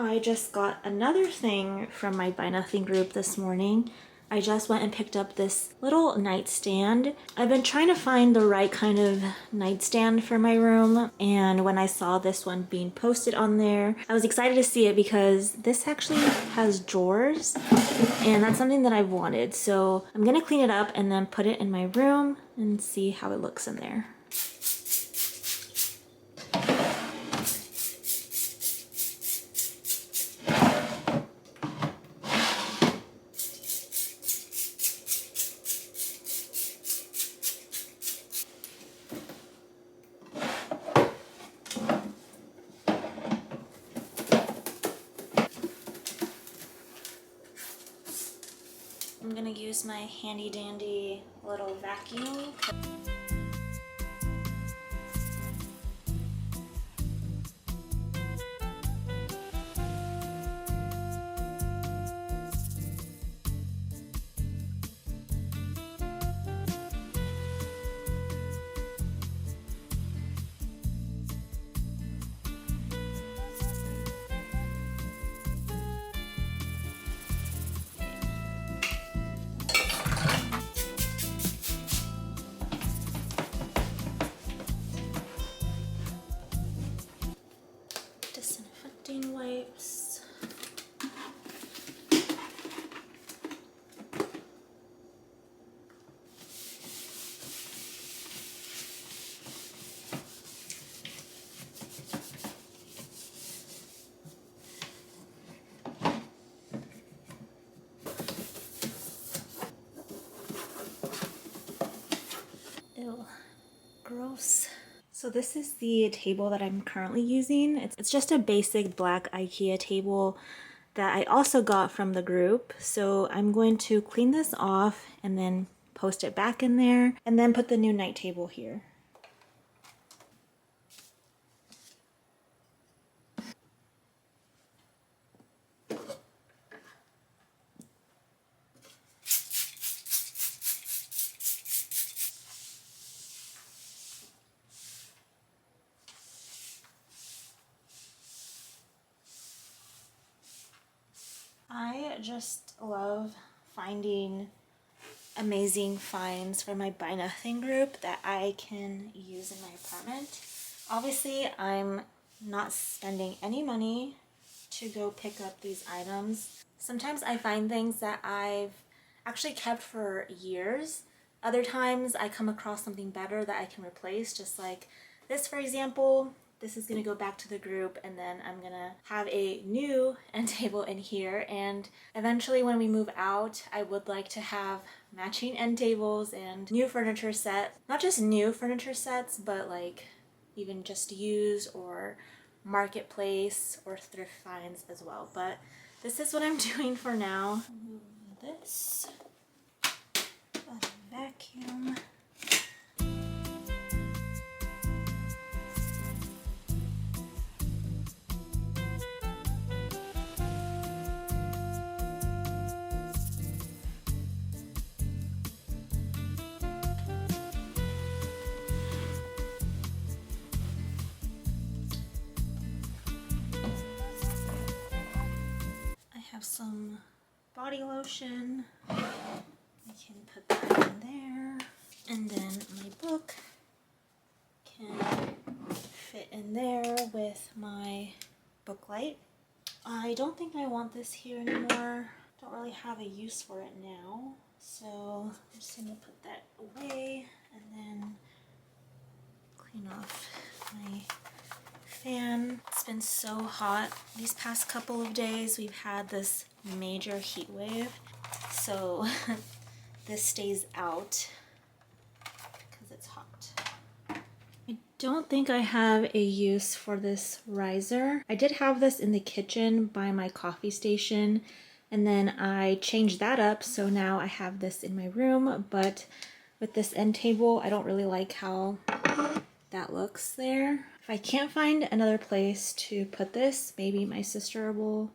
I just got another thing from my Buy Nothing group this morning. I just went and picked up this little nightstand. I've been trying to find the right kind of nightstand for my room, and when I saw this one being posted on there, I was excited to see it because this actually has drawers, and that's something that I've wanted. So I'm gonna clean it up and then put it in my room and see how it looks in there. I'm gonna use my handy dandy little vacuum. Disinfecting wipes. Ew, gross. So this is the table that I'm currently using. It's just a basic black IKEA table that I also got from the group. So I'm going to clean this off and then post it back in there and then put the new night table here. I just love finding amazing finds for my Buy Nothing group that I can use in my apartment. Obviously, I'm not spending any money to go pick up these items. Sometimes I find things that I've actually kept for years. Other times I come across something better that I can replace, just like this, for example. This is gonna go back to the group, and then I'm gonna have a new end table in here, and eventually when we move out, I would like to have matching end tables and new furniture set. Not just new furniture sets, but like even just used or marketplace or thrift finds as well. But this is what I'm doing for now. Move this, vacuum. Some body lotion. I can put that in there. And then my book can fit in there with my book light. I don't think I want this here anymore. Don't really have a use for it now. So I'm just gonna put that away and then clean off my fan. It's been so hot these past couple of days. We've had this major heat wave, so this stays out because it's hot. I don't think I have a use for this riser. I did have this in the kitchen by my coffee station, and then I changed that up, so now I have this in my room. But with this end table, I don't really like how that looks there. If I can't find another place to put this, maybe my sister will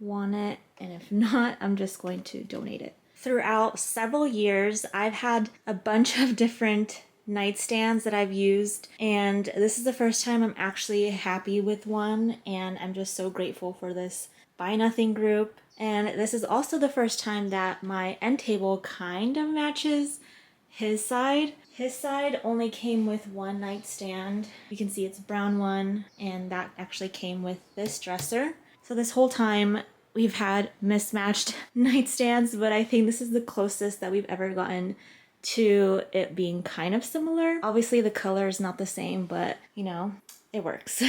want it, and if not, I'm just going to donate it. Throughout several years, I've had a bunch of different nightstands that I've used, and this is the first time I'm actually happy with one, and I'm just so grateful for this Buy Nothing group. And this is also the first time that my end table kind of matches his side. His side only came with one nightstand. You can see it's a brown one, and that actually came with this dresser. So this whole time we've had mismatched nightstands, but I think this is the closest that we've ever gotten to it being kind of similar. Obviously the color is not the same, but you know, it works.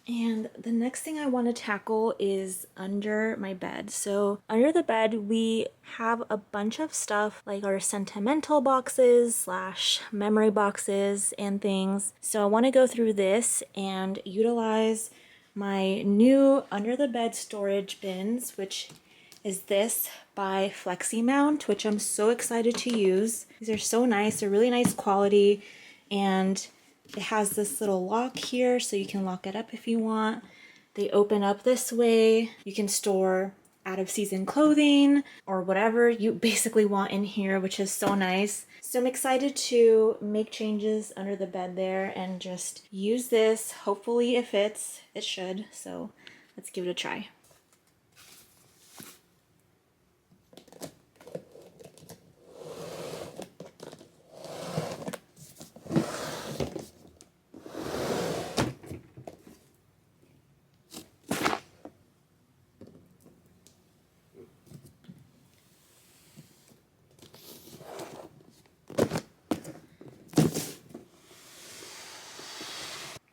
And the next thing I want to tackle is under my bed. So under the bed, we have a bunch of stuff like our sentimental boxes slash memory boxes and things. So I want to go through this and utilize my new under the bed storage bins, which is this by Fleximount, which I'm so excited to use. These are so nice, they're really nice quality, and it has this little lock here so you can lock it up if you want. They open up this way. You can store out of season clothing or whatever you basically want in here, which is so nice. So I'm excited to make changes under the bed there and just use this. Hopefully it fits. It should. So let's give it a try.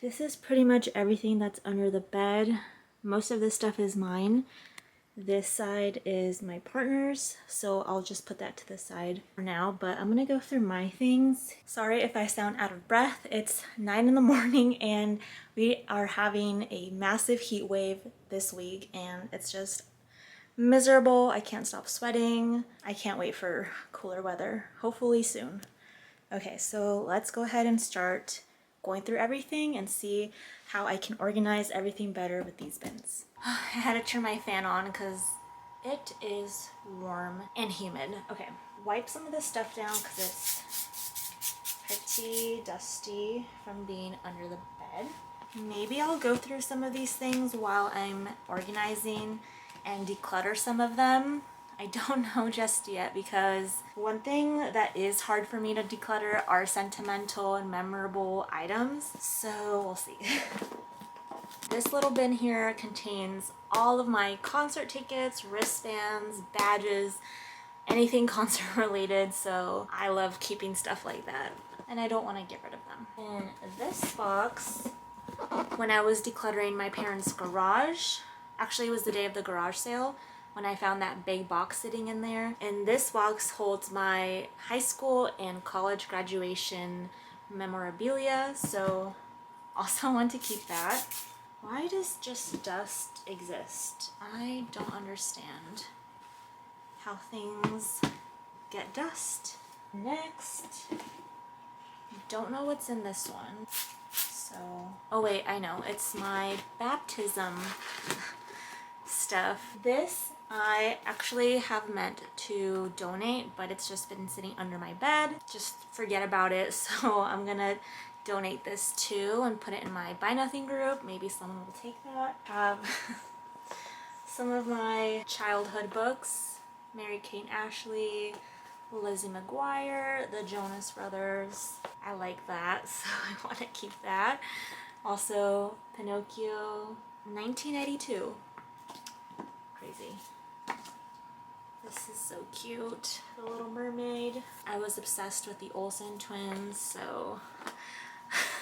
This is pretty much everything that's under the bed. Most of this stuff is mine. This side is my partner's, so I'll just put that to the side for now, but I'm gonna go through my things. Sorry if I sound out of breath. It's 9 in the morning and we are having a massive heat wave this week and it's just miserable. I can't stop sweating. I can't wait for cooler weather, hopefully soon. Okay, so let's go ahead and start going through everything and see how I can organize everything better with these bins. I had to turn my fan on because it is warm and humid. Okay, wipe some of this stuff down because it's pretty dusty from being under the bed. Maybe I'll go through some of these things while I'm organizing and declutter some of them. I don't know just yet because one thing that is hard for me to declutter are sentimental and memorable items. So we'll see. This little bin here contains all of my concert tickets, wristbands, badges, anything concert related. So I love keeping stuff like that and I don't want to get rid of them. In this box, when I was decluttering my parents' garage, actually it was the day of the garage sale, when I found that big box sitting in there. And this box holds my high school and college graduation memorabilia, so also want to keep that. Why does just dust exist? I don't understand how things get dust. Next, don't know what's in this one. So, oh wait, I know, it's my baptism stuff. This I actually have meant to donate, but it's just been sitting under my bed. Just forget about it. So I'm gonna donate this too and put it in my Buy Nothing group. Maybe someone will take that. Have some of my childhood books. Mary-Kate and Ashley, Lizzie McGuire, the Jonas Brothers. I like that, so I want to keep that. Also, Pinocchio, 1982. Crazy. This is so cute. The Little Mermaid. I was obsessed with the Olsen twins, so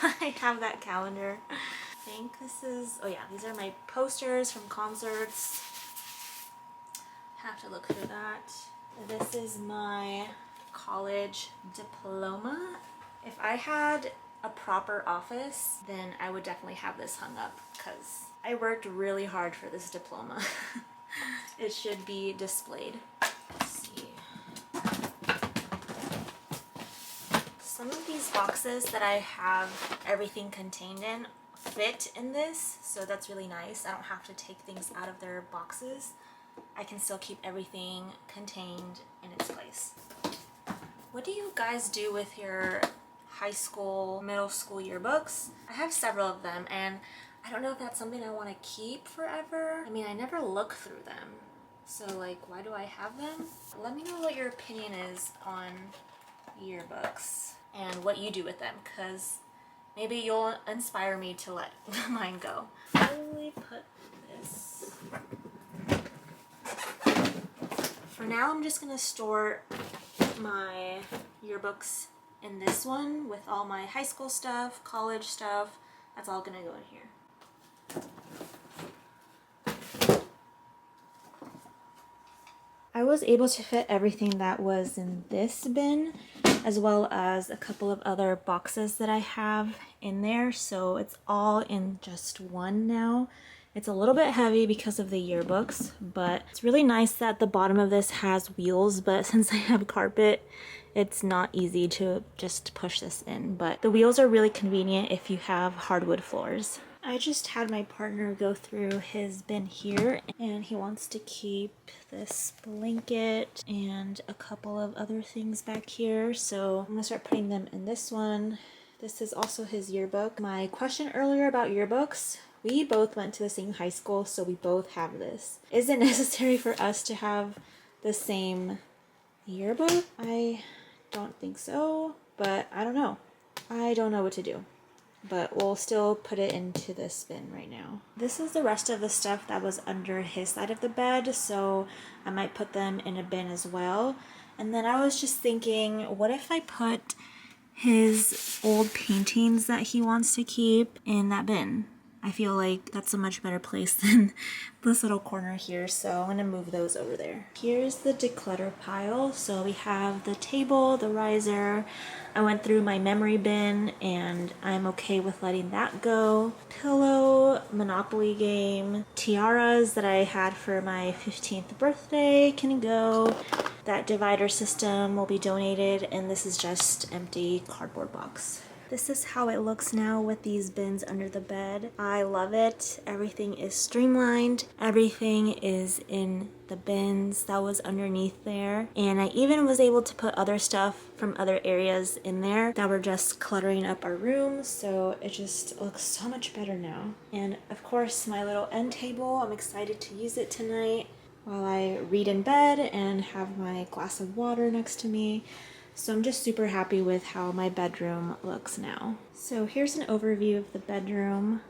I have that calendar. I think this is, oh yeah, these are my posters from concerts. Have to look through that. This is my college diploma. If I had a proper office, then I would definitely have this hung up because I worked really hard for this diploma. It should be displayed. Let's see. Some of these boxes that I have everything contained in fit in this, so that's really nice. I don't have to take things out of their boxes. I can still keep everything contained in its place. What do you guys do with your high school, middle school yearbooks. I have several of them, and I don't know if that's something I want to keep forever. I mean, I never look through them, so like, why do I have them? Let me know what your opinion is on yearbooks and what you do with them, because maybe you'll inspire me to let mine go. Probably put this. For now, I'm just gonna store my yearbooks in this one with all my high school stuff, college stuff. That's all gonna go in here. I was able to fit everything that was in this bin, as well as a couple of other boxes that I have in there, so it's all in just one now. It's a little bit heavy because of the yearbooks, but it's really nice that the bottom of this has wheels, but since I have carpet, it's not easy to just push this in. But the wheels are really convenient if you have hardwood floors. I just had my partner go through his bin here, and he wants to keep this blanket and a couple of other things back here, so I'm gonna start putting them in this one. This is also his yearbook. My question earlier about yearbooks, we both went to the same high school, so we both have this. Is it necessary for us to have the same yearbook? I don't think so, but I don't know. I don't know what to do. But we'll still put it into this bin right now. This is the rest of the stuff that was under his side of the bed, so I might put them in a bin as well. And then I was just thinking, what if I put his old paintings that he wants to keep in that bin? I feel like that's a much better place than this little corner here, so I'm gonna move those over there. Here's the declutter pile. So we have the table, the riser. I went through my memory bin and I'm okay with letting that go. Pillow, Monopoly game, tiaras that I had for my 15th birthday can go. That divider system will be donated, and this is just empty cardboard box. This is how it looks now with these bins under the bed. I love it. Everything is streamlined. Everything is in the bins that was underneath there. And I even was able to put other stuff from other areas in there that were just cluttering up our room. So it just looks so much better now. And of course, my little end table, I'm excited to use it tonight while I read in bed and have my glass of water next to me. So I'm just super happy with how my bedroom looks now. So here's an overview of the bedroom.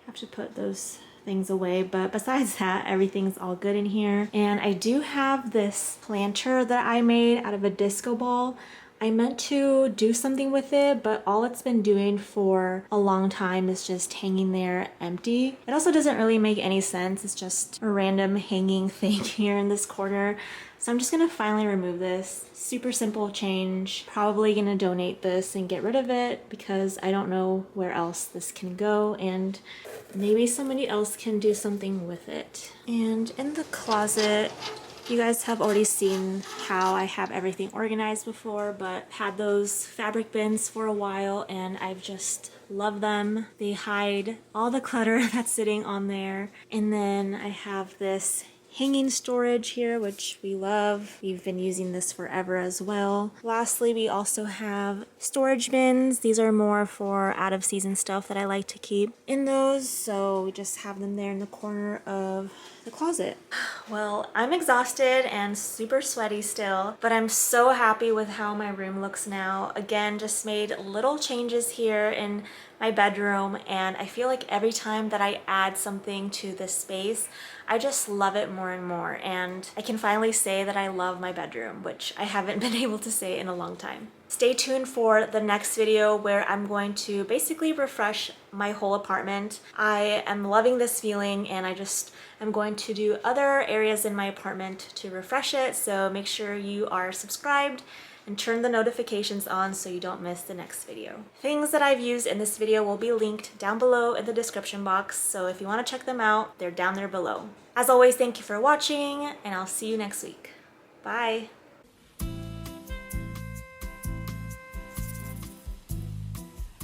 Have to put those things away, but besides that, everything's all good in here. And I do have this planter that I made out of a disco ball. I meant to do something with it, but all it's been doing for a long time is just hanging there empty. It also doesn't really make any sense. It's just a random hanging thing here in this corner. So I'm just gonna finally remove this. Super simple change. Probably gonna donate this and get rid of it because I don't know where else this can go, and maybe somebody else can do something with it. And in the closet, you guys have already seen how I have everything organized before, but had those fabric bins for a while and I've just loved them. They hide all the clutter that's sitting on there. And then I have this hanging storage here, which we love. We've been using this forever as well. Lastly, we also have storage bins. These are more for out of season stuff that I like to keep in those, so we just have them there in the corner of the closet. Well, I'm exhausted and super sweaty still, but I'm so happy with how my room looks now. Again, just made little changes here in my bedroom, and I feel like every time that I add something to this space, I just love it more and more, and I can finally say that I love my bedroom, which I haven't been able to say in a long time. Stay tuned for the next video where I'm going to basically refresh my whole apartment. I am loving this feeling, and I'm going to do other areas in my apartment to refresh it, so make sure you are subscribed and turn the notifications on so you don't miss the next video. Things that I've used in this video will be linked down below in the description box, so if you want to check them out, they're down there below. As always, thank you for watching, and I'll see you next week. Bye!